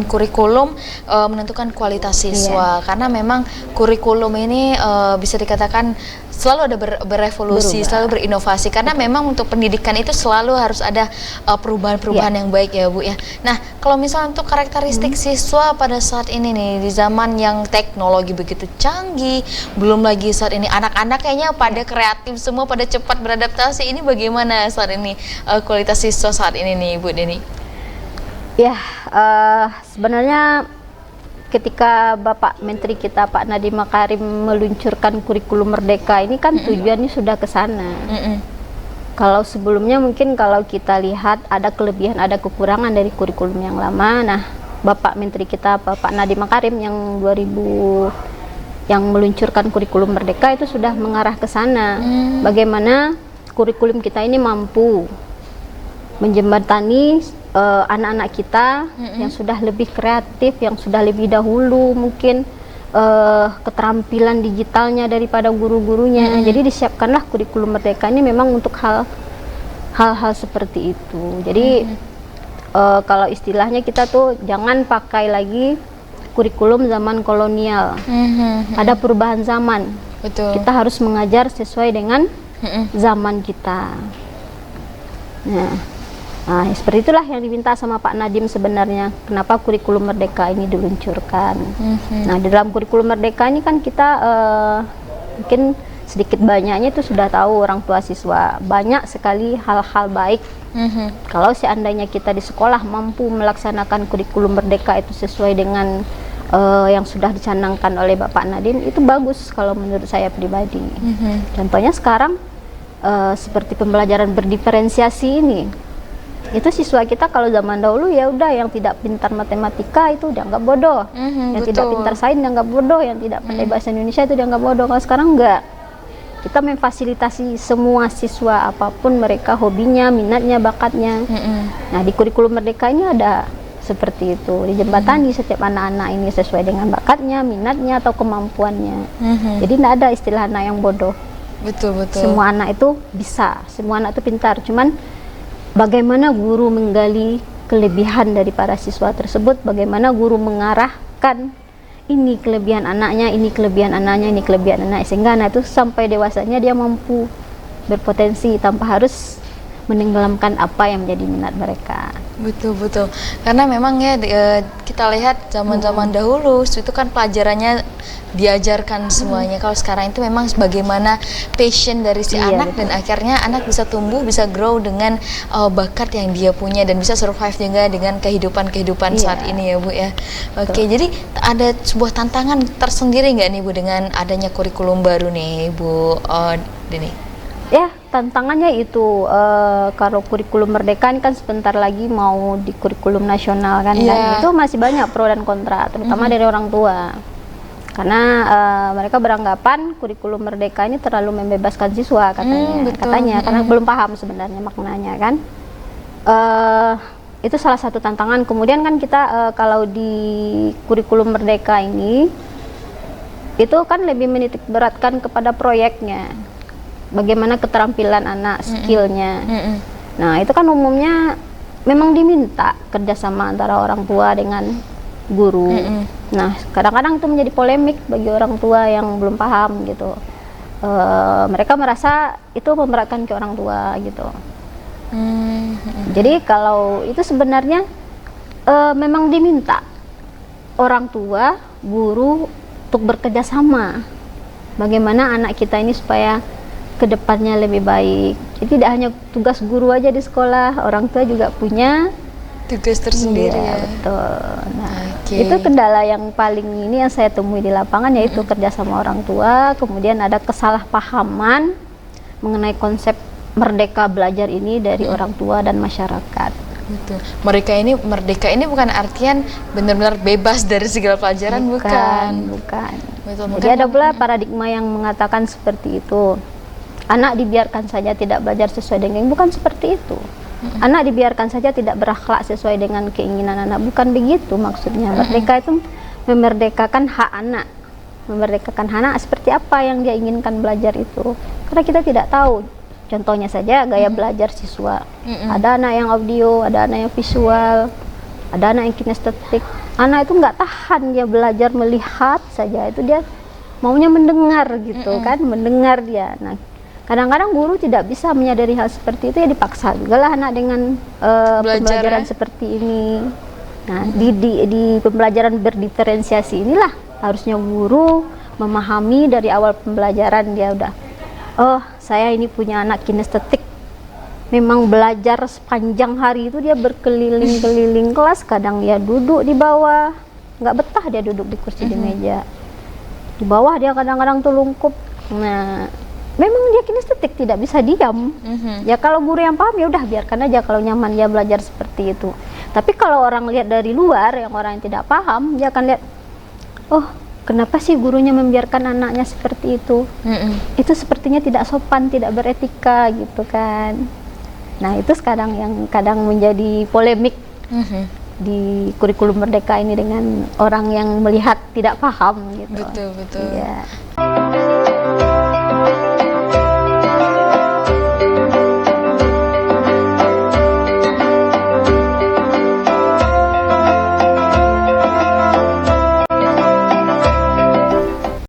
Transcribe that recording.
dan kurikulum menentukan kualitas siswa. Karena memang kurikulum ini bisa dikatakan selalu ada berevolusi, selalu berinovasi. Karena memang untuk pendidikan itu selalu harus ada perubahan-perubahan yang baik ya Bu ya. Nah, kalau misalnya untuk karakteristik siswa pada saat ini nih, di zaman yang teknologi begitu canggih, belum lagi saat ini anak-anak kayaknya pada kreatif semua, pada cepat beradaptasi. Ini bagaimana saat ini kualitas siswa saat ini nih Bu Deni? Ya, sebenarnya ketika Bapak Menteri kita Pak Nadiem Makarim meluncurkan kurikulum Merdeka ini kan tujuannya sudah ke sana. Kalau sebelumnya mungkin kalau kita lihat ada kelebihan, ada kekurangan dari kurikulum yang lama. Nah, Bapak Menteri kita Bapak Nadiem Makarim yang 2000 yang meluncurkan kurikulum Merdeka itu sudah mengarah ke sana. Bagaimana kurikulum kita ini mampu menjembatani anak-anak kita yang sudah lebih kreatif, yang sudah lebih dahulu mungkin keterampilan digitalnya daripada guru-gurunya. Jadi disiapkanlah kurikulum Merdeka ini memang untuk hal-hal seperti itu. Jadi kalau istilahnya kita tuh jangan pakai lagi kurikulum zaman kolonial. Ada perubahan zaman. Betul. Kita harus mengajar sesuai dengan zaman kita. Nah, seperti itulah yang diminta sama Pak Nadiem sebenarnya. Kenapa kurikulum Merdeka ini diluncurkan? Nah, di dalam kurikulum Merdeka ini kan kita mungkin sedikit banyaknya itu sudah tahu orang tua siswa. Banyak sekali hal-hal baik. Kalau seandainya kita di sekolah mampu melaksanakan kurikulum Merdeka itu sesuai dengan yang sudah dicanangkan oleh Bapak Nadiem, itu bagus kalau menurut saya pribadi. Contohnya sekarang seperti pembelajaran berdiferensiasi ini. Itu siswa kita kalau zaman dahulu ya udah yang tidak pintar matematika itu dianggap bodoh, yang tidak pintar sains dianggap bodoh, yang tidak pandai bahasa Indonesia itu dianggap bodoh. Kalau sekarang enggak, kita memfasilitasi semua siswa apapun mereka hobinya, minatnya, bakatnya. Nah, di kurikulum Merdeka ini ada seperti itu, dijembatani setiap anak-anak ini sesuai dengan bakatnya, minatnya atau kemampuannya. Jadi tidak ada istilah anak yang bodoh. Betul. Semua anak itu bisa, semua anak itu pintar, cuman bagaimana guru menggali kelebihan dari para siswa tersebut, bagaimana guru mengarahkan ini kelebihan anaknya, ini kelebihan anaknya, ini kelebihan anak, sehingga anak itu sampai dewasanya dia mampu berpotensi tanpa harus menenggelamkan apa yang menjadi minat mereka. Betul. Karena memang ya kita lihat zaman-zaman dahulu itu kan pelajarannya diajarkan semuanya. Kalau sekarang itu memang bagaimana passion dari si anak, dan akhirnya anak bisa tumbuh, bisa grow dengan bakat yang dia punya dan bisa survive juga dengan kehidupan saat ini ya Bu ya. Oke, jadi ada sebuah tantangan tersendiri nggak nih Bu dengan adanya kurikulum baru nih Bu Deni? Ya, tantangannya itu kalau kurikulum Merdeka ini kan sebentar lagi mau di kurikulum nasional kan, dan itu masih banyak pro dan kontra, terutama dari orang tua. Karena mereka beranggapan kurikulum Merdeka ini terlalu membebaskan siswa katanya, karena belum paham sebenarnya maknanya kan. Itu salah satu tantangan. Kemudian kan kita kalau di kurikulum Merdeka ini itu kan lebih menitik beratkan kepada proyeknya, bagaimana keterampilan anak, skillnya. Nah, itu kan umumnya memang diminta kerjasama antara orang tua dengan guru. Nah, kadang-kadang itu menjadi polemik bagi orang tua yang belum paham gitu. Mereka merasa itu memberatkan ke orang tua gitu. Jadi kalau itu sebenarnya memang diminta orang tua, guru untuk bekerja sama. Bagaimana anak kita ini supaya kedepannya lebih baik. Jadi tidak hanya tugas guru aja di sekolah, orang tua juga punya tugas tersendiri. Betul. Nah, itu kendala yang paling ini yang saya temui di lapangan, yaitu kerja sama orang tua. Kemudian ada kesalahpahaman mengenai konsep merdeka belajar ini dari orang tua dan masyarakat. Betul. Merdeka ini bukan artian benar-benar bebas dari segala pelajaran, bukan. Betul. Jadi ada pula paradigma yang mengatakan seperti itu. Anak dibiarkan saja tidak belajar sesuai dengan, bukan seperti itu. Anak dibiarkan saja tidak berakhlak sesuai dengan keinginan anak, bukan begitu maksudnya. Merdeka itu memerdekakan hak anak, memerdekakan anak seperti apa yang dia inginkan belajar itu. Karena kita tidak tahu. Contohnya saja gaya belajar siswa. Ada anak yang audio, ada anak yang visual. Ada anak yang kinestetik, anak itu nggak tahan, dia belajar melihat saja, itu dia maunya mendengar gitu kan, mendengar dia. Nah, kadang-kadang guru tidak bisa menyadari hal seperti itu, ya dipaksa juga lah anak dengan pembelajaran seperti ini. Nah, di pembelajaran berdiferensiasi inilah harusnya guru memahami dari awal pembelajaran, dia udah, oh saya ini punya anak kinestetik, memang belajar sepanjang hari itu dia berkeliling-keliling kelas, kadang dia duduk di bawah, nggak betah dia duduk di kursi di meja, di bawah dia kadang-kadang tuh lungkup. Nah, memang dia kinestetik, tidak bisa diam. Ya kalau guru yang paham ya udah biarkan aja, kalau nyaman dia belajar seperti itu. Tapi kalau orang lihat dari luar, yang orang yang tidak paham, dia akan lihat, oh kenapa sih gurunya membiarkan anaknya seperti itu? Itu sepertinya tidak sopan, tidak beretika gitu kan. Nah, itu sekarang yang kadang menjadi polemik di kurikulum Merdeka ini dengan orang yang melihat tidak paham gitu. Betul. Ya.